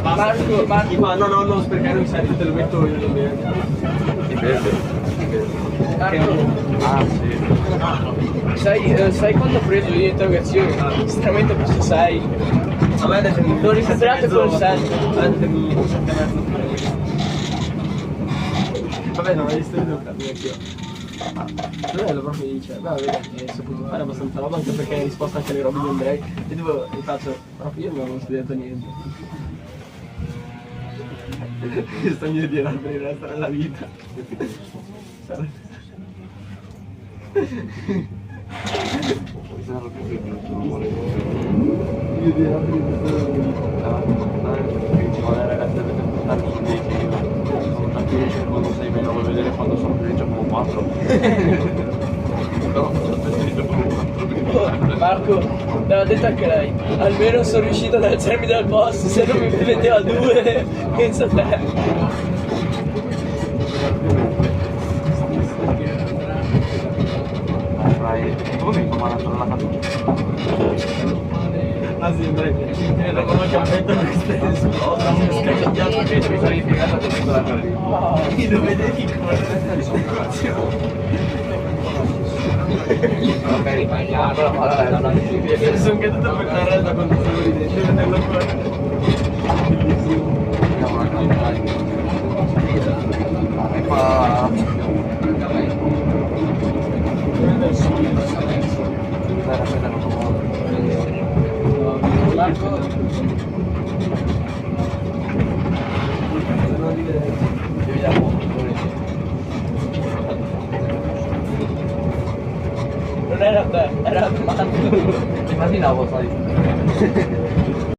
Marco. Ma no, non sprecare un set, te lo metto io in verde. In verde? Marco, Ah, sì. sai quando ho preso io l'interrogazione? Estremamente preso 6. A me adesso mi L'ho recuperato col 7. Vabbè, non hai visto il video anch'io. Bello proprio dice, beh, vedi, hai saputo fare abbastanza roba anche perché hai risposto anche alle robe di Andrei. E dove gli faccio, proprio io non avevo studiato niente. Il sogno di Andrei per il resto della vita. Io di Andrei per il resto della vita. Le ragazze deve portare su 10, sono una 10 quando sei meno, vuoi vedere quando sono felice come 4. Però sono felice come 4. Marco, me l'ha detto anche lei. Almeno sono riuscito ad alzarmi dal posto, se non mi metteva a 2, pensa a te. Come mi fa male la caduta? Ah sì, Andrei, vedo come che aspetta questa esplosa, mi è scacciato che mi sono ripiegato tutto la carriera. Io lo vedevi correre di Ok, rimangiamo la palla. sono caduto per la realtà quando stavo ridendo, vedevo ancora. Andiamo a camminare. E qua... Marco, non era te, era Marco. Immaginavo, sai.